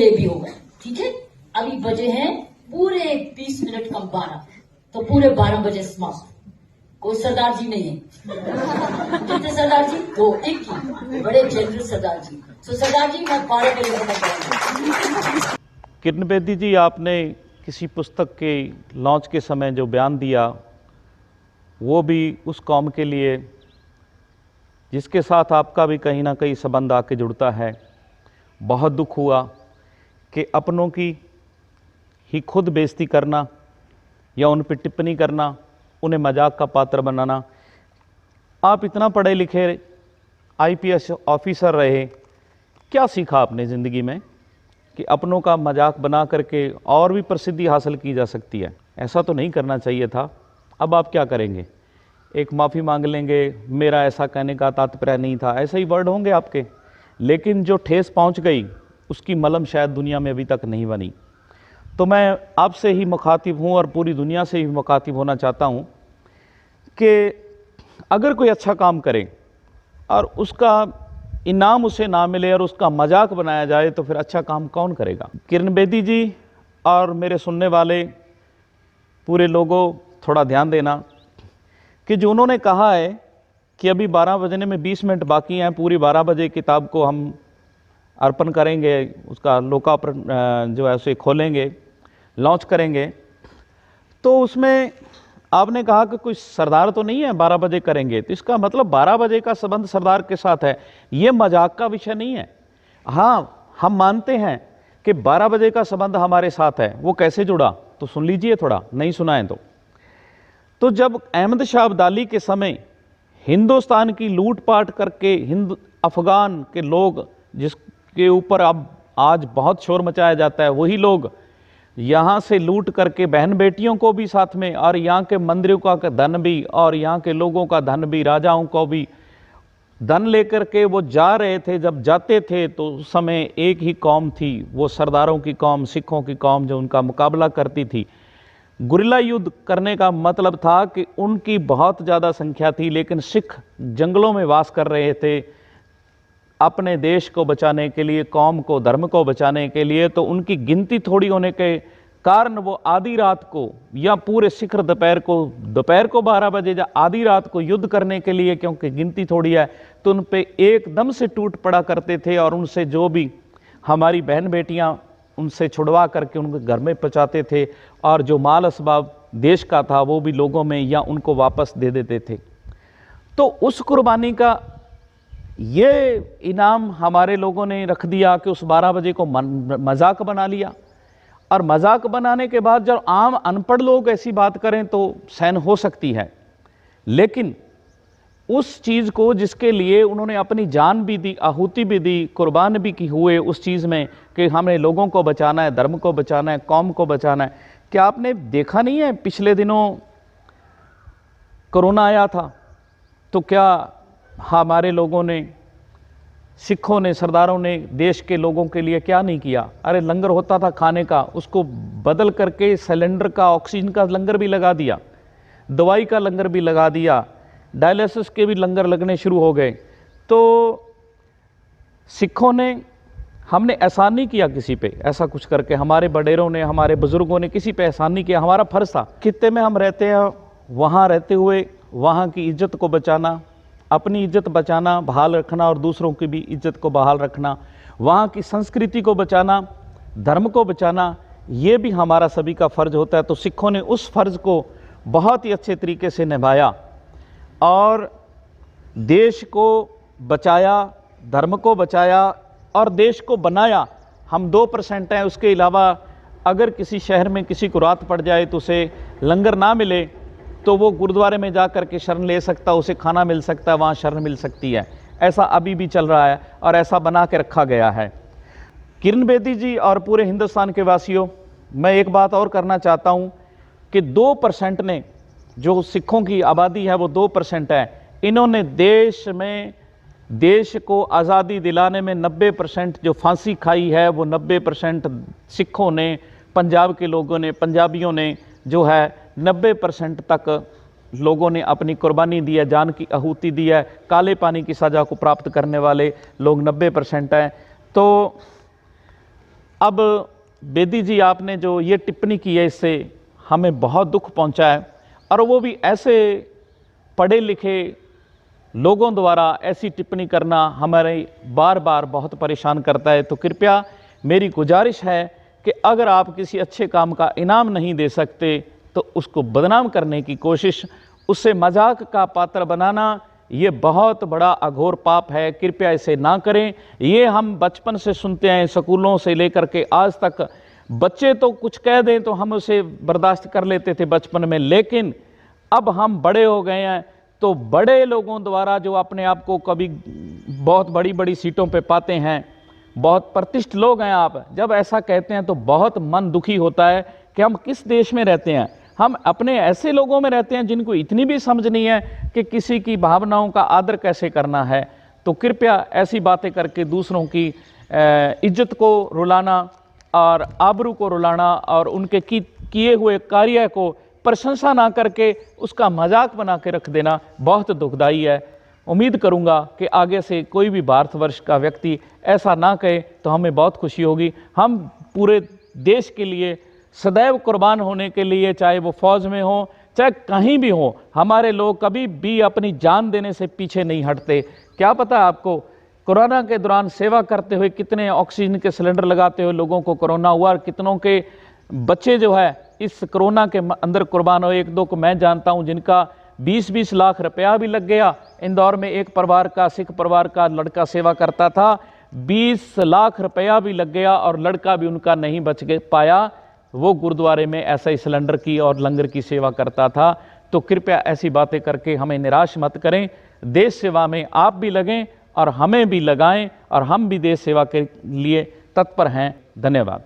ये भी होगा, ठीक है। अभी बजे हैं पूरे 20 मिनट कम 12, तो पूरे 12 बजे समाप्त। कोई सरदार जी नहीं है। कितने सरदार जी? दो, एक ही बड़े जनरल सरदार जी। तो सरदार जी मैं 12 बजे बताऊंगा। किरण बेदी जी, आपने किसी पुस्तक के लॉन्च के समय जो बयान दिया, वो भी उस कौम के लिए जिसके साथ आपका भी कहीं ना कहीं संबंध आके जुड़ता है। बहुत दुख हुआ कि अपनों की ही खुद बेइज्जती करना या उन पर टिप्पणी करना, उन्हें मजाक का पात्र बनाना। आप इतना पढ़े लिखे आईपीएस ऑफिसर रहे, क्या सीखा आपने ज़िंदगी में कि अपनों का मजाक बना करके और भी प्रसिद्धि हासिल की जा सकती है? ऐसा तो नहीं करना चाहिए था। अब आप क्या करेंगे? एक माफ़ी मांग लेंगे, मेरा ऐसा कहने का तात्पर्य नहीं था, ऐसे ही वर्ड होंगे आपके, लेकिन जो ठेस पहुंच गई उसकी मलम शायद दुनिया में अभी तक नहीं बनी। तो मैं आपसे ही मुखातिब हूं और पूरी दुनिया से ही मुखातिब होना चाहता हूं कि अगर कोई अच्छा काम करे और उसका इनाम उसे ना मिले और उसका मजाक बनाया जाए तो फिर अच्छा काम कौन करेगा? किरण बेदी जी और मेरे सुनने वाले पूरे लोगों, थोड़ा ध्यान देना कि जो उन्होंने कहा है कि अभी 12 बजने में 20 मिनट बाकी हैं, पूरी 12 बजे किताब को हम अर्पण करेंगे, उसका लोकार्पण जो है उसे खोलेंगे, लॉन्च करेंगे, तो उसमें आपने कहा कि कोई सरदार तो नहीं है 12 बजे करेंगे, तो इसका मतलब 12 बजे का संबंध सरदार के साथ है। ये मजाक का विषय नहीं है। हाँ, हम मानते हैं कि 12 बजे का संबंध हमारे साथ है। वो कैसे जुड़ा, तो सुन लीजिए, थोड़ा नहीं सुना है तो जब अहमद शाह अब्दाली के समय हिंदुस्तान की लूटपाट करके अफगान के लोग, जिसके ऊपर अब आज बहुत शोर मचाया जाता है, वही लोग यहाँ से लूट करके बहन बेटियों को भी साथ में, और यहाँ के मंदिरों का धन भी, और यहाँ के लोगों का धन भी, राजाओं को भी धन लेकर के वो जा रहे थे। जब जाते थे तो उस समय एक ही कौम थी, वो सरदारों की कौम, सिखों की कौम, जो उनका मुकाबला करती थी। गुरिल्ला युद्ध करने का मतलब था कि उनकी बहुत ज़्यादा संख्या थी, लेकिन सिख जंगलों में वास कर रहे थे अपने देश को बचाने के लिए, कौम को, धर्म को बचाने के लिए। तो उनकी गिनती थोड़ी होने के कारण वो आधी रात को या पूरे शिखर दोपहर को 12 बजे या आधी रात को युद्ध करने के लिए, क्योंकि गिनती थोड़ी है, तो उन पे एकदम से टूट पड़ा करते थे और उनसे जो भी हमारी बहन बेटियां उनसे छुड़वा करके उनके घर में पहुंचाते थे, और जो माल असबाब देश का था वो भी लोगों में या उनको वापस दे देते थे। तो उस कुर्बानी का ये इनाम हमारे लोगों ने रख दिया कि उस 12 बजे को मजाक बना लिया। और मजाक बनाने के बाद जब आम अनपढ़ लोग ऐसी बात करें तो सहन हो सकती है, लेकिन उस चीज़ को जिसके लिए उन्होंने अपनी जान भी दी, आहुति भी दी, कुर्बान भी की हुए उस चीज़ में कि हमें लोगों को बचाना है, धर्म को बचाना है, कौम को बचाना है। क्या आपने देखा नहीं है पिछले दिनों कोरोना आया था, तो क्या हमारे लोगों ने, सिखों ने, सरदारों ने देश के लोगों के लिए क्या नहीं किया? अरे लंगर होता था खाने का, उसको बदल करके सिलेंडर का, ऑक्सीजन का लंगर भी लगा दिया, दवाई का लंगर भी लगा दिया, डायलिसिस के भी लंगर लगने शुरू हो गए। तो सिखों ने, हमने एहसान नहीं किया किसी पे ऐसा कुछ करके, हमारे बडेरों ने, हमारे बुजुर्गों ने किसी पे एहसान नहीं किया। हमारा फर्ज था, खित्ते में हम रहते हैं, वहाँ रहते हुए वहाँ की इज्जत को बचाना, अपनी इज्जत बचाना, बहाल रखना, और दूसरों की भी इज्जत को बहाल रखना, वहाँ की संस्कृति को बचाना, धर्म को बचाना, ये भी हमारा सभी का फ़र्ज होता है। तो सिखों ने उस फ़र्ज को बहुत ही अच्छे तरीके से निभाया और देश को बचाया, धर्म को बचाया और देश को बनाया। हम 2% हैं, उसके अलावा अगर किसी शहर में किसी को रात पड़ जाए तो उसे लंगर ना मिले तो वो गुरुद्वारे में जा कर के शरण ले सकता, उसे खाना मिल सकता है, वहाँ शरण मिल सकती है। ऐसा अभी भी चल रहा है और ऐसा बना के रखा गया है। किरण बेदी जी और पूरे हिंदुस्तान के वासियों, मैं एक बात और करना चाहता हूँ कि 2% ने, जो सिखों की आबादी है वो 2% है, इन्होंने देश को आज़ादी दिलाने में 90% जो फांसी खाई है वो 90% सिखों ने, पंजाब के लोगों ने, पंजाबियों ने जो है 90% तक लोगों ने अपनी कुर्बानी दी है, जान की आहुति दी है। काले पानी की सज़ा को प्राप्त करने वाले लोग 90% हैं। तो अब बेदी जी, आपने जो ये टिप्पणी की है, इससे हमें बहुत दुख पहुंचा है, और वो भी ऐसे पढ़े लिखे लोगों द्वारा ऐसी टिप्पणी करना हमारे बार बार बहुत परेशान करता है। तो कृपया मेरी गुजारिश है कि अगर आप किसी अच्छे काम का इनाम नहीं दे सकते तो उसको बदनाम करने की कोशिश, उससे मजाक का पात्र बनाना, ये बहुत बड़ा अघोर पाप है। कृपया इसे ना करें। ये हम बचपन से सुनते हैं, स्कूलों से लेकर के आज तक। बच्चे तो कुछ कह दें तो हम उसे बर्दाश्त कर लेते थे बचपन में, लेकिन अब हम बड़े हो गए हैं तो बड़े लोगों द्वारा, जो अपने आप को कभी बहुत बड़ी बड़ी सीटों पे पाते हैं, बहुत प्रतिष्ठित लोग हैं, आप जब ऐसा कहते हैं तो बहुत मन दुखी होता है कि हम किस देश में रहते हैं। हम अपने ऐसे लोगों में रहते हैं जिनको इतनी भी समझ नहीं है कि किसी की भावनाओं का आदर कैसे करना है। तो कृपया ऐसी बातें करके दूसरों की इज्जत को रुलाना और आबरू को रुलाना और उनके किए हुए कार्य को प्रशंसा ना करके उसका मजाक बना के रख देना बहुत दुखदाई है। उम्मीद करूंगा कि आगे से कोई भी भारतवर्ष का व्यक्ति ऐसा ना कहे तो हमें बहुत खुशी होगी। हम पूरे देश के लिए सदैव कुर्बान होने के लिए, चाहे वो फौज में हो चाहे कहीं भी हो, हमारे लोग कभी भी अपनी जान देने से पीछे नहीं हटते। क्या पता आपको, कोरोना के दौरान सेवा करते हुए कितने ऑक्सीजन के सिलेंडर लगाते हुए लोगों को कोरोना हुआ और कितनों के बच्चे जो है इस कोरोना के अंदर कुर्बान हुए। एक दो को मैं जानता हूं जिनका 20-20 लाख रुपया भी लग गया। इंदौर में एक परिवार का, सिख परिवार का लड़का सेवा करता था, 20 लाख रुपया भी लग गया और लड़का भी उनका नहीं बच पाया। वो गुरुद्वारे में ऐसा ही सिलेंडर की और लंगर की सेवा करता था। तो कृपया ऐसी बातें करके हमें निराश मत करें। देश सेवा में आप भी लगें और हमें भी लगाएं और हम भी देश सेवा के लिए तत्पर हैं। धन्यवाद।